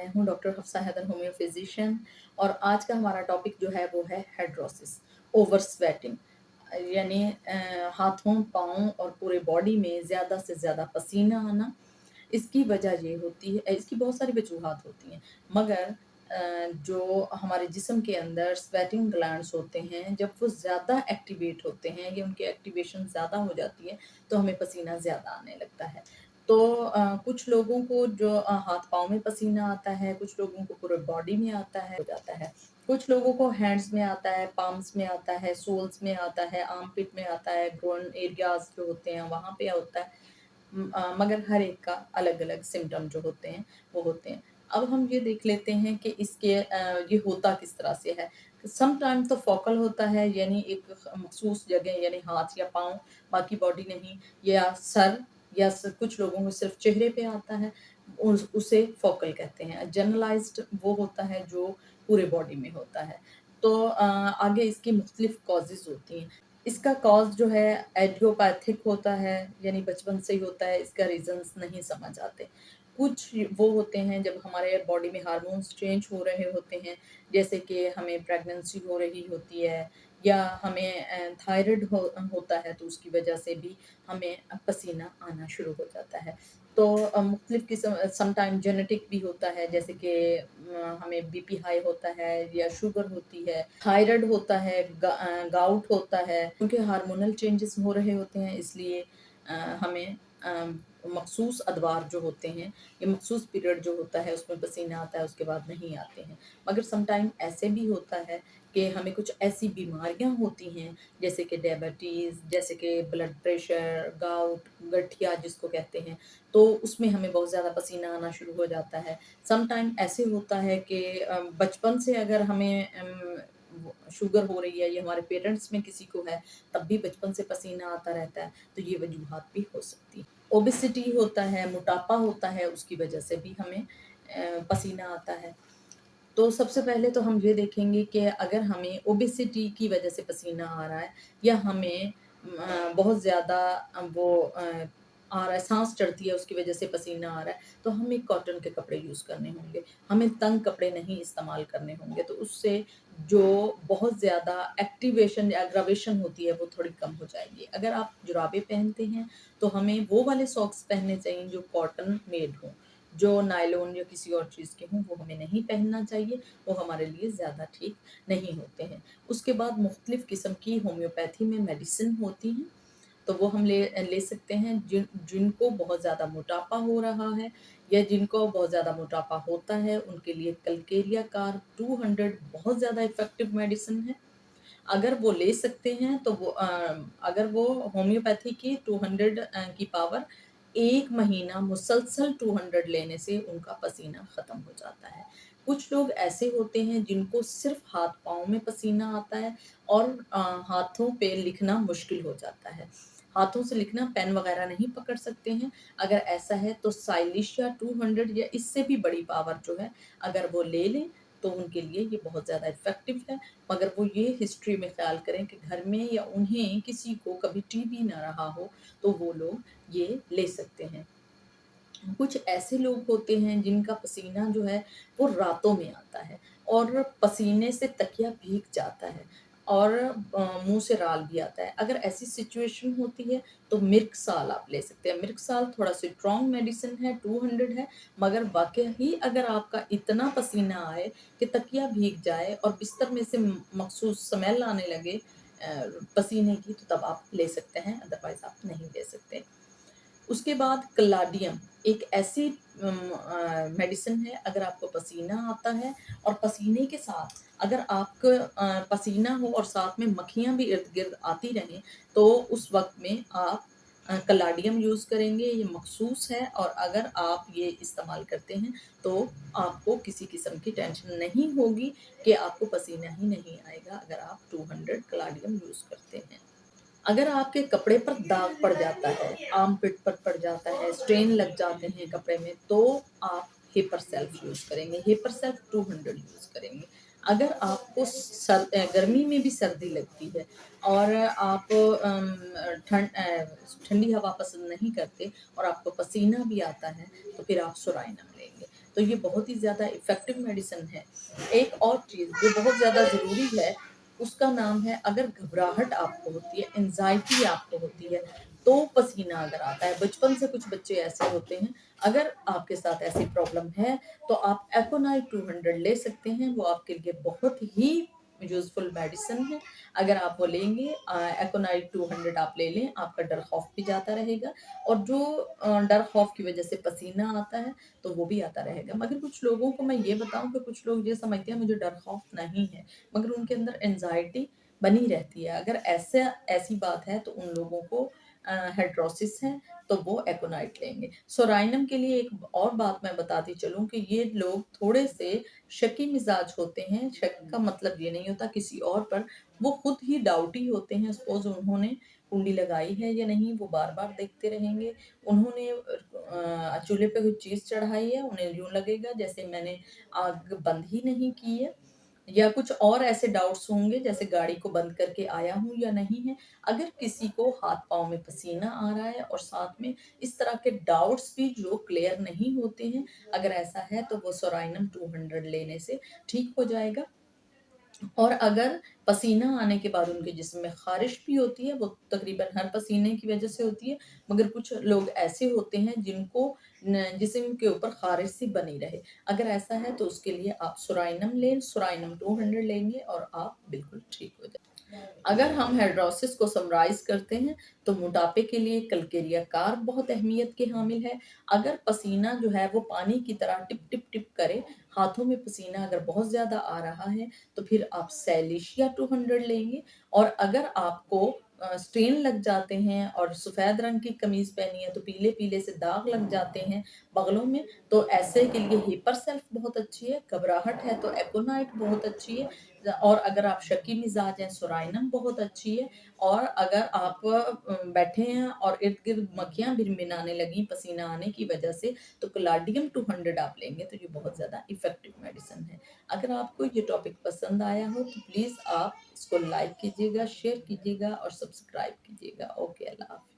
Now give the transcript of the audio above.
मैं हूँ doctor Hafsa Haider, homeo physician. और आज का हमारा टॉपिक जो है वो है हेड्रोसिस, ओवर स्वेटिंग, यानी हाथों, पाँव और पूरे बॉडी में ज़्यादा से ज़्यादा पसीना आना। इसकी वजह ये होती है, इसकी बहुत सारी वजूहात होती हैं, मगर जो हमारे जिस्म के अंदर स्वेटिंग ग्लैंड्स होते हैं, जब वो ज़्यादा एक्टिवेट होते हैं या उनकी एक्टिवेशन ज़्यादा हो जाती है तो हमें पसीना ज़्यादा आने लगता है। तो कुछ लोगों को जो हाथ-पाँव में पसीना आता है, कुछ लोगों को पूरे बॉडी में आता है, हो जाता है। कुछ लोगों को हैंड्स में आता है, पाम्स में आता है, सोल्स में आता है, आर्मपिट में आता है, ग्रोइन एरियाज़ जो होते हैं वहाँ पे होता है। मगर हर एक का अलग-अलग सिम्पटम जो होते हैं, वो होते हैं। अब हम ये देख लेते हैं कि इसके ये होता किस तरह से है। समटाइम तो फ़ोकल होता है, यानी एक मख़सूस जगह, यानी हाथ या पाँव, बाकी बॉडी नहीं, या सर, या कुछ लोगों को सिर्फ़ चेहरे पे आता है, उसे फ़ोकल कहते हैं। जनरलाइज़्ड वो होता है जो पूरे बॉडी में होता है। तो आगे इसकी मुख्तलिफ़ कॉज़ेज़ होती हैं। इसका कॉज़ जो है एडियोपैथिक होता है, यानी बचपन से ही होता है, इसका रीज़न्स नहीं समझ आते। कुछ वो होते हैं जब हमारे बॉडी में हार्मोन्स चेंज हो रहे होते हैं, जैसे कि हमें प्रेगनेंसी हो रही होती है, या हमें थायराइड होता है, तो उसकी वजह से भी हमें पसीना आना शुरू हो जाता है। तो मुख्तलिफ़ किस्म, समटाइम जेनेटिक भी होता है, जैसे कि हमें बीपी हाई होता है या शुगर होती है, थायराइड होता है, गाउट होता है, क्योंकि हार्मोनल चेंजेस हो रहे होते हैं, इसलिए हमें मखसूस अदवार जो होते हैं, ये मखसूस पीरियड जो होता है उसमें पसीना आता है, उसके बाद नहीं आते हैं। मगर समटाइम ऐसे भी होता है कि हमें कुछ ऐसी बीमारियां होती हैं, जैसे कि डायबिटीज़, जैसे कि ब्लड प्रेशर, गाउट, गठिया जिसको कहते हैं, तो उसमें हमें बहुत ज़्यादा पसीना आना शुरू हो जाता है। समटाइम ऐसे होता है कि बचपन से अगर हमें शुगर हो रही है, ये हमारे पेरेंट्स में किसी को है, तब भी बचपन से पसीना आता रहता है, तो ये वजूहात भी हो सकती हैं। ओबेसिटी होता है, मोटापा होता है, उसकी वजह से भी हमें पसीना आता है। तो सबसे पहले तो हम ये देखेंगे कि अगर हमें ओबेसिटी की वजह से पसीना आ रहा है, या हमें बहुत ज़्यादा आ रहा है, साँस चढ़ती है उसकी वजह से पसीना आ रहा है, तो हमें कॉटन के कपड़े यूज़ करने होंगे। हमें तंग कपड़े नहीं इस्तेमाल करने होंगे, तो उससे जो बहुत ज़्यादा एक्टिवेशन या एग्रावेशन होती है वो थोड़ी कम हो जाएगी। अगर आप जुराबें पहनते हैं, तो हमें वो वाले सॉक्स पहनने चाहिए जो कॉटन मेड हों। जो नायलॉन या किसी और चीज़ के हों, वो हमें नहीं पहनना चाहिए, वो हमारे लिए ज़्यादा ठीक नहीं होते हैं। उसके बाद मुख्तलिफ़ किस्म की होम्योपैथी में मेडिसिन होती हैं, तो वो हम ले सकते हैं। जिनको बहुत ज़्यादा मोटापा हो रहा है, या जिनको बहुत ज़्यादा मोटापा होता है, उनके लिए कल्केरिया कार्ब 200 बहुत ज़्यादा इफ़ेक्टिव मेडिसिन है। अगर वो ले सकते हैं तो वो अगर वो होम्योपैथी की 200 की पावर 1 महीना मुसलसल 200 लेने से उनका पसीना ख़त्म हो जाता है। कुछ लोग ऐसे होते हैं जिनको सिर्फ़ हाथ-पाँव में पसीना आता है, और हाथों पे लिखना मुश्किल हो जाता है। हाथों से लिखना, पेन वग़ैरह नहीं पकड़ सकते हैं। अगर ऐसा है तो साइलिशिया 200 या इससे भी बड़ी पावर जो है, अगर वो ले लें, तो उनके लिए ये बहुत ज़्यादा इफ़ेक्टिव है। मगर वो ये हिस्ट्री में ख़्याल करें कि घर में या उन्हें किसी को कभी टीबी ना रहा हो, तो वो लोग ये ले सकते हैं। कुछ ऐसे लोग होते हैं जिनका पसीना जो है वो रातों में आता है, और पसीने से तकिया भीग जाता है, और मुँह से राल भी आता है। अगर ऐसी सिचुएशन होती है तो मिर्क-साल आप ले सकते हैं। मिर्क-साल थोड़ा स्ट्रॉन्ग मेडिसिन है, 200 है, मगर वाक़ई ही अगर आपका इतना पसीना आए कि तकिया भीग जाए और बिस्तर में से मखसूस स्मेल आने लगे पसीने की, तो तब आप ले सकते हैं, अदरवाइज़ आप नहीं ले सकते। उसके बाद कलाडियम एक ऐसी मेडिसिन है, अगर आपको पसीना आता है और पसीने के साथ अगर आपको पसीना हो और साथ में मक्खियाँ भी इर्द-गिर्द आती रहें, तो उस वक़्त में आप कलाडियम यूज़ करेंगे, ये मख़सूस है, और अगर आप ये इस्तेमाल करते हैं, तो आपको किसी किस्म की टेंशन नहीं होगी कि आपको पसीना ही नहीं आएगा, अगर आप 200 कलाडियम यूज़ करते हैं। अगर आपके कपड़े पर दाग पड़ जाता है, आर्मपिट पर पड़ जाता है, स्टेन लग जाते हैं कपड़े में, तो आप हेपर सेल्फ यूज़ करेंगे, हेपर सेल्फ 200 यूज़ करेंगे। अगर आपको गर्मी में भी सर्दी लगती है, और आप ठंडी हवा पसंद नहीं करते, और आपको पसीना भी आता है, तो फिर आप सुराइनम लेंगे। तो तो ये बहुत ही ज़्यादा इफ़ेक्टिव मेडिसिन है। एक और चीज़ जो बहुत ज़्यादा ज़रूरी है, उसका नाम है, अगर घबराहट आपको होती है, एंग्ज़ायटी आपको होती है, तो पसीना अगर आता है, बचपन से कुछ बच्चे ऐसे होते हैं, अगर आपके साथ ऐसी प्रॉब्लम है, तो आप एकोनाइट 200 ले सकते हैं, वो आपके लिए बहुत ही यूज़फुल मेडिसिन है। अगर आप वो लेंगे, एकोनाइट 200 आप ले लें, आपका डर खौफ भी जाता रहेगा, और जो डर खौफ की वजह से पसीना आता है, तो वो भी आता रहेगा। मगर कुछ लोगों को मैं ये बताऊँ कि कुछ लोग ये समझते हैं मुझे डर खौफ नहीं है, मगर उनके अंदर एंग्ज़ायटी बनी रहती है। अगर ऐसी बात है, तो उन लोगों को हाइड्रोसिस है, तो वो एकोनाइट लेंगे। सोराइनम के लिए एक और बात मैं बताती चलूँ कि ये लोग थोड़े-से शकी मिज़ाज होते हैं। शक का मतलब ये नहीं होता किसी और पर, वो खुद ही डाउटी होते हैं। सपोज़ उन्होंने कुंडी लगाई है या नहीं, वो बार-बार देखते रहेंगे। उन्होंने चूल्हे पे कोई चीज़ चढ़ाई है, उन्हें यूँ लगेगा जैसे मैंने आग बंद ही नहीं की है, या कुछ और ऐसे डाउट्स होंगे जैसे गाड़ी को बंद करके आया हूँ या नहीं है। अगर किसी को हाथ-पाँव में पसीना आ रहा है और साथ में इस तरह के डाउट्स भी जो क्लियर नहीं होते हैं, अगर ऐसा है, तो वो सोराइनम 200 लेने से ठीक हो जाएगा। और अगर पसीना आने के बाद उनके जिस्म में ख़ारिश भी होती है, वो तकरीबन हर पसीने की वजह से होती है, मगर कुछ लोग ऐसे होते हैं जिनको न जिस्म के ऊपर ख़ारिश सी बनी रहे। अगर ऐसा है, तो उसके लिए आप सोराइनम लें, सोराइनम 200 लेंगे और आप बिल्कुल ठीक हो जाएँगे। अगर हम हाइड्रोसिस को समराइज़ करते हैं, तो मोटापे के लिए कलकेरिया कार्ब बहुत अहमियत के हामिल है। अगर पसीना जो है वो पानी की तरह टिप, टिप, टिप करे, हाथों में पसीना अगर बहुत ज़्यादा आ रहा है, तो फिर आप सेलिशिया 200 लेंगे। और अगर आपको स्टेन लग जाते हैं और सफ़ेद रंग की कमीज़ पहनी है, तो पीले-पीले से दाग लग जाते हैं बगलों में, तो ऐसे के लिए हिपर सेल्फ बहुत अच्छी है। घबराहट है, तो एकोनाइट बहुत अच्छी है। और अगर आप शकी मिज़ाज हैं, सोराइनम बहुत अच्छी है। और अगर आप बैठे हैं और इर्द-गिर्द मक्खियाँ भिनभिनाने लगीं पसीना आने की वजह से, तो क्लाडियम 200 आप लेंगे, तो ये बहुत ज़्यादा इफ़ेक्टिव मेडिसिन है। अगर आपको ये टॉपिक पसंद आया हो, तो प्लीज़ आप इसको लाइक कीजिएगा, शेयर कीजिएगा और सब्सक्राइब कीजिएगा। ओके, अल्लाह हाफ़िज़।